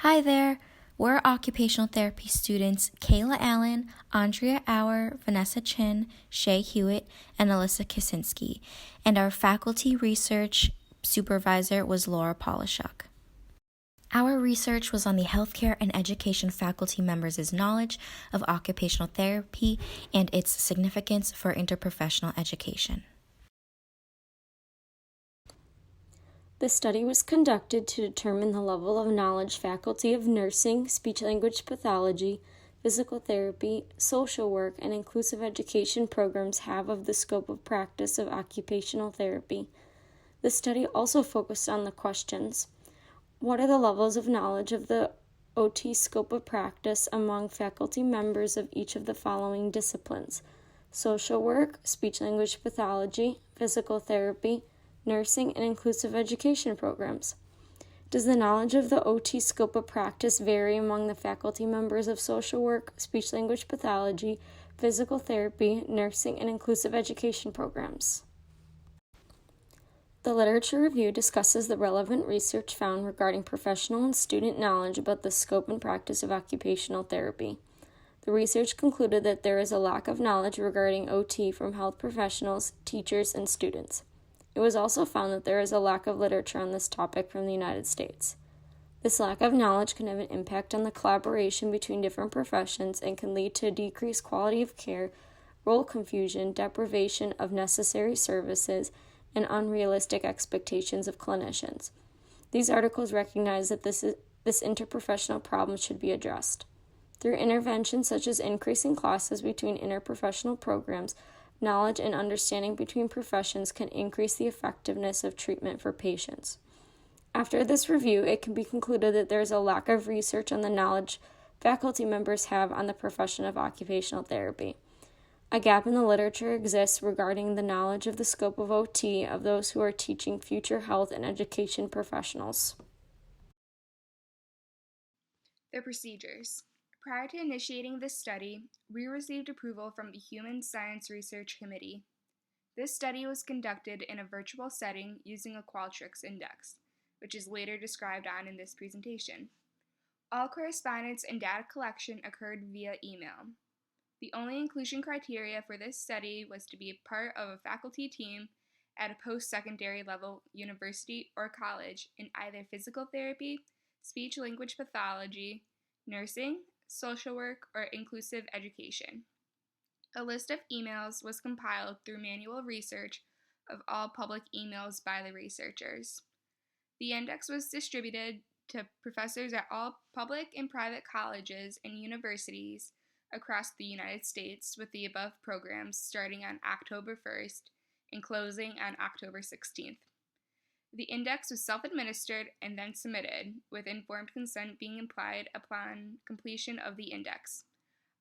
Hi there! We're occupational therapy students Kayla Allen, Andrea Auer, Vanessa Chin, Shay Hewitt, and Alyssa Kaczynski, and our faculty research supervisor was Laura Polishuk. Our research was on the healthcare and education faculty members' knowledge of occupational therapy and its significance for interprofessional education. The study was conducted to determine the level of knowledge faculty of nursing, speech-language pathology, physical therapy, social work, and inclusive education programs have of the scope of practice of occupational therapy. The study also focused on the questions: what are the levels of knowledge of the OT scope of practice among faculty members of each of the following disciplines: social work, speech-language pathology, physical therapy, nursing, and inclusive education programs? Does the knowledge of the OT scope of practice vary among the faculty members of social work, speech-language pathology, physical therapy, nursing, and inclusive education programs? The literature review discusses the relevant research found regarding professional and student knowledge about the scope and practice of occupational therapy. The research concluded that there is a lack of knowledge regarding OT from health professionals, teachers, and students. It was also found that there is a lack of literature on this topic from the United States. This lack of knowledge can have an impact on the collaboration between different professions and can lead to a decreased quality of care, role confusion, deprivation of necessary services, and unrealistic expectations of clinicians. These articles recognize that this interprofessional problem should be addressed. Through interventions such as increasing classes between interprofessional programs, knowledge and understanding between professions can increase the effectiveness of treatment for patients. After this review, it can be concluded that there is a lack of research on the knowledge faculty members have on the profession of occupational therapy. A gap in the literature exists regarding the knowledge of the scope of OT of those who are teaching future health and education professionals. The procedures. Prior to initiating this study, we received approval from the Human Science Research Committee. This study was conducted in a virtual setting using a Qualtrics index, which is later described on in this presentation. All correspondence and data collection occurred via email. The only inclusion criteria for this study was to be a part of a faculty team at a post-secondary level university or college in either physical therapy, speech-language pathology, nursing, social work, or inclusive education. A list of emails was compiled through manual research of all public emails by the researchers. The index was distributed to professors at all public and private colleges and universities across the United States, with the above programs starting on October 1st and closing on October 16th. The index was self-administered and then submitted, with informed consent being implied upon completion of the index.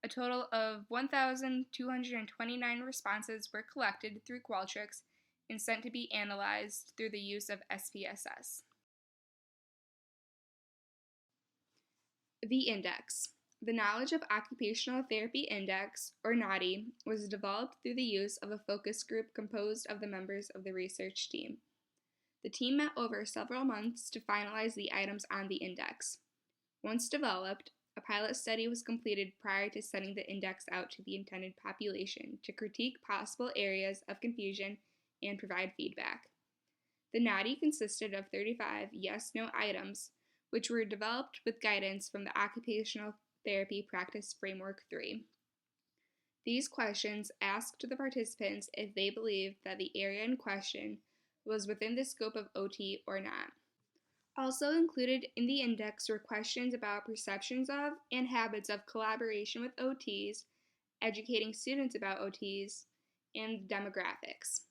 A total of 1,229 responses were collected through Qualtrics and sent to be analyzed through the use of SPSS. The index. The Knowledge of Occupational Therapy Index, or NOTI, was developed through the use of a focus group composed of the members of the research team. The team met over several months to finalize the items on the index. Once developed, a pilot study was completed prior to sending the index out to the intended population to critique possible areas of confusion and provide feedback. The NOTI consisted of 35 yes-no items, which were developed with guidance from the Occupational Therapy Practice Framework 3. These questions asked the participants if they believed that the area in question was within the scope of OT or not. Also included in the index were questions about perceptions of and habits of collaboration with OTs, educating students about OTs, and demographics.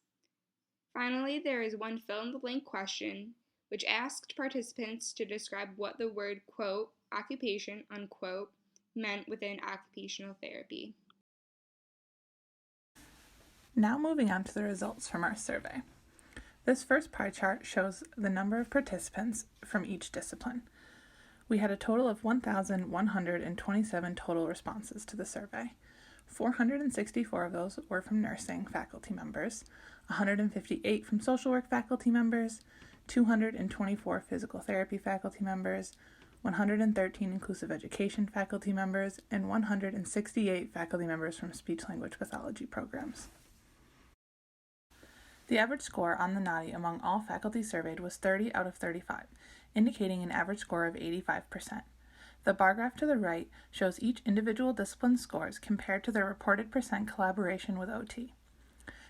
Finally, there is one fill-in-the-blank question, which asked participants to describe what the word, quote, occupation, unquote, meant within occupational therapy. Now moving on to the results from our survey. This first pie chart shows the number of participants from each discipline. We had a total of 1,127 total responses to the survey. 464 of those were from nursing faculty members, 158 from social work faculty members, 224 physical therapy faculty members, 113 inclusive education faculty members, and 168 faculty members from speech-language pathology programs. The average score on the NADI among all faculty surveyed was 30 out of 35, indicating an average score of 85%. The bar graph to the right shows each individual discipline's scores compared to their reported percent collaboration with OT.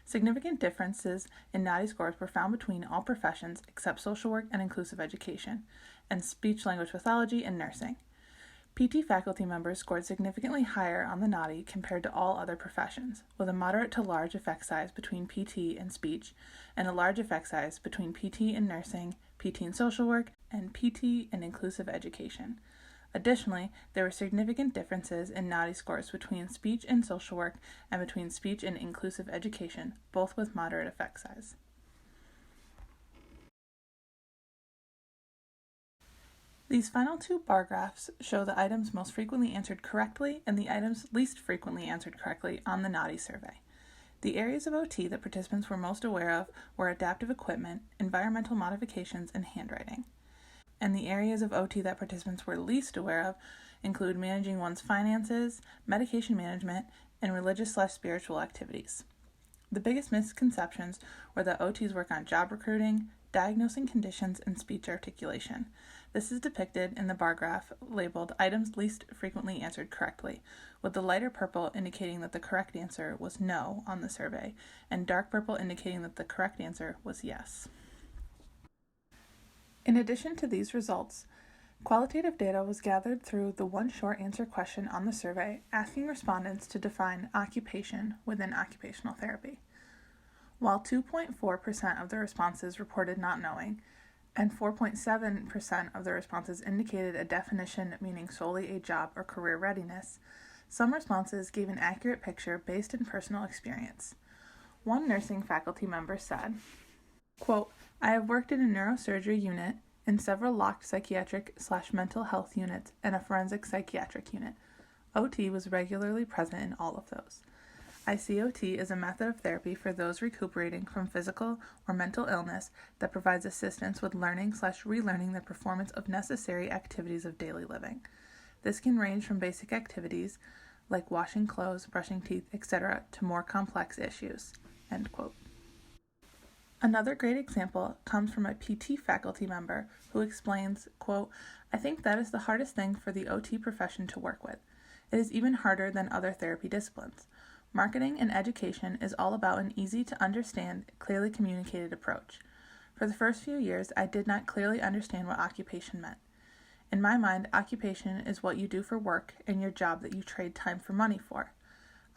Significant differences in NADI scores were found between all professions except social work and inclusive education, and speech-language pathology and nursing. PT faculty members scored significantly higher on the NADI compared to all other professions, with a moderate to large effect size between PT and speech, and a large effect size between PT and nursing, PT and social work, and PT and inclusive education. Additionally, there were significant differences in NADI scores between speech and social work and between speech and inclusive education, both with moderate effect size. These final two bar graphs show the items most frequently answered correctly and the items least frequently answered correctly on the NADI survey. The areas of OT that participants were most aware of were adaptive equipment, environmental modifications, and handwriting. And the areas of OT that participants were least aware of include managing one's finances, medication management, and religious/spiritual activities. The biggest misconceptions were that OTs work on job recruiting, diagnosing conditions, and speech articulation. This is depicted in the bar graph labeled Items Least Frequently Answered Correctly, with the lighter purple indicating that the correct answer was no on the survey, and dark purple indicating that the correct answer was yes. In addition to these results, qualitative data was gathered through the one short answer question on the survey, asking respondents to define occupation within occupational therapy. While 2.4% of the responses reported not knowing, and 4.7% of the responses indicated a definition meaning solely a job or career readiness, some responses gave an accurate picture based in personal experience. One nursing faculty member said, quote, "I have worked in a neurosurgery unit, in several locked psychiatric/mental health units, and a forensic psychiatric unit. OT was regularly present in all of those. I see OT as a method of therapy for those recuperating from physical or mental illness that provides assistance with learning/relearning the performance of necessary activities of daily living. This can range from basic activities like washing clothes, brushing teeth, etc. to more complex issues." End quote. Another great example comes from a PT faculty member who explains, quote, "I think that is the hardest thing for the OT profession to work with. It is even harder than other therapy disciplines. Marketing and education is all about an easy-to-understand, clearly communicated approach. For the first few years, I did not clearly understand what occupation meant. In my mind, occupation is what you do for work and your job that you trade time for money for.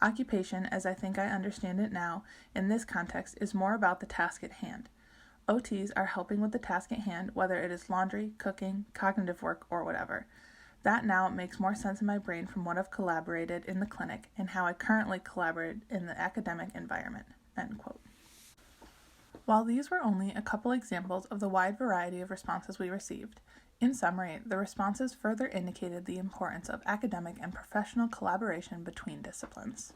Occupation, as I think I understand it now, in this context, is more about the task at hand. OTs are helping with the task at hand, whether it is laundry, cooking, cognitive work, or whatever. That now makes more sense in my brain from what I've collaborated in the clinic and how I currently collaborate in the academic environment." End quote. While these were only a couple examples of the wide variety of responses we received, in summary, the responses further indicated the importance of academic and professional collaboration between disciplines.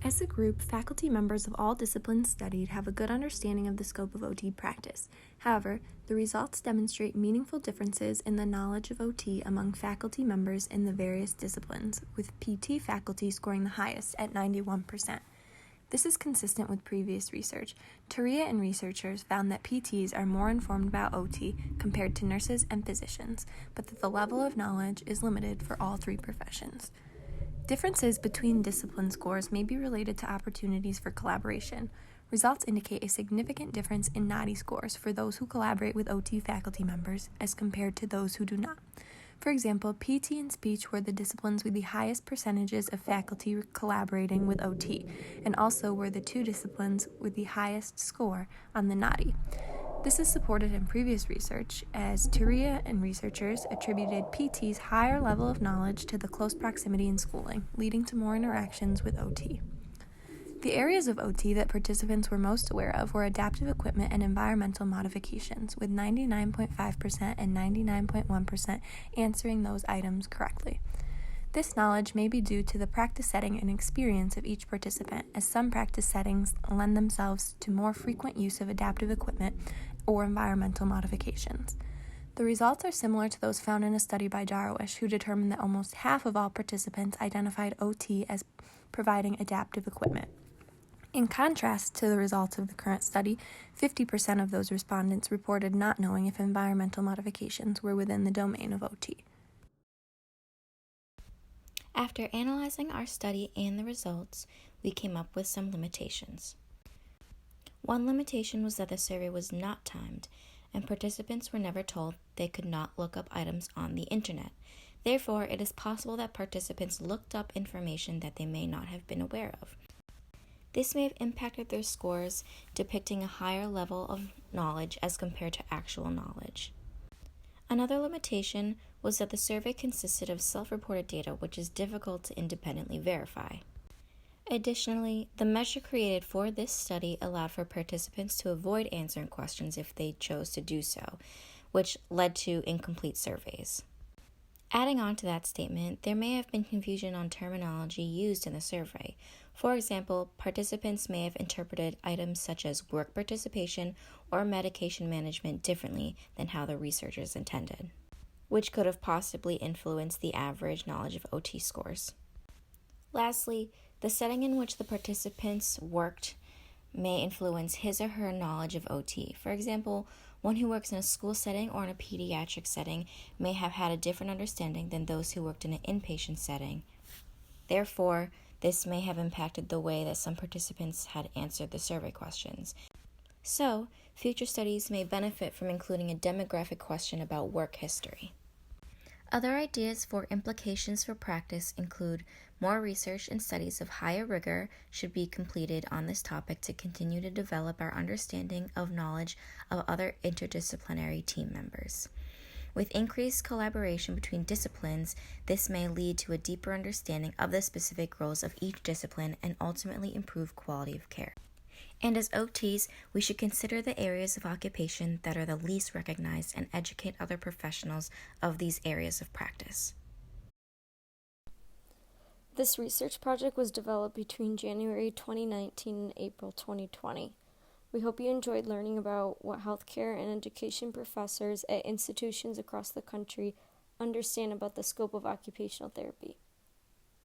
As a group, faculty members of all disciplines studied have a good understanding of the scope of OT practice. However, the results demonstrate meaningful differences in the knowledge of OT among faculty members in the various disciplines, with PT faculty scoring the highest at 91%. This is consistent with previous research. Turia and researchers found that PTs are more informed about OT compared to nurses and physicians, but that the level of knowledge is limited for all three professions. Differences between discipline scores may be related to opportunities for collaboration. Results indicate a significant difference in NADI scores for those who collaborate with OT faculty members as compared to those who do not. For example, PT and speech were the disciplines with the highest percentages of faculty collaborating with OT, and also were the two disciplines with the highest score on the NADI. This is supported in previous research, as Turia and researchers attributed PT's higher level of knowledge to the close proximity in schooling, leading to more interactions with OT. The areas of OT that participants were most aware of were adaptive equipment and environmental modifications, with 99.5% and 99.1% answering those items correctly. This knowledge may be due to the practice setting and experience of each participant, as some practice settings lend themselves to more frequent use of adaptive equipment, or environmental modifications. The results are similar to those found in a study by Darwish, who determined that almost half of all participants identified OT as providing adaptive equipment. In contrast to the results of the current study, 50% of those respondents reported not knowing if environmental modifications were within the domain of OT. After analyzing our study and the results, we came up with some limitations. One limitation was that the survey was not timed, and participants were never told they could not look up items on the internet. Therefore, it is possible that participants looked up information that they may not have been aware of. This may have impacted their scores, depicting a higher level of knowledge as compared to actual knowledge. Another limitation was that the survey consisted of self-reported data, which is difficult to independently verify. Additionally, the measure created for this study allowed for participants to avoid answering questions if they chose to do so, which led to incomplete surveys. Adding on to that statement, there may have been confusion on terminology used in the survey. For example, participants may have interpreted items such as work participation or medication management differently than how the researchers intended, which could have possibly influenced the average knowledge of OT scores. Lastly, the setting in which the participants worked may influence his or her knowledge of OT. For example, one who works in a school setting or in a pediatric setting may have had a different understanding than those who worked in an inpatient setting. Therefore, this may have impacted the way that some participants had answered the survey questions. So, future studies may benefit from including a demographic question about work history. Other ideas for implications for practice include more research and studies of higher rigor should be completed on this topic to continue to develop our understanding of knowledge of other interdisciplinary team members. With increased collaboration between disciplines, this may lead to a deeper understanding of the specific roles of each discipline and ultimately improve quality of care. And as OTs, we should consider the areas of occupation that are the least recognized and educate other professionals of these areas of practice. This research project was developed between January 2019 and April 2020. We hope you enjoyed learning about what healthcare and education professors at institutions across the country understand about the scope of occupational therapy.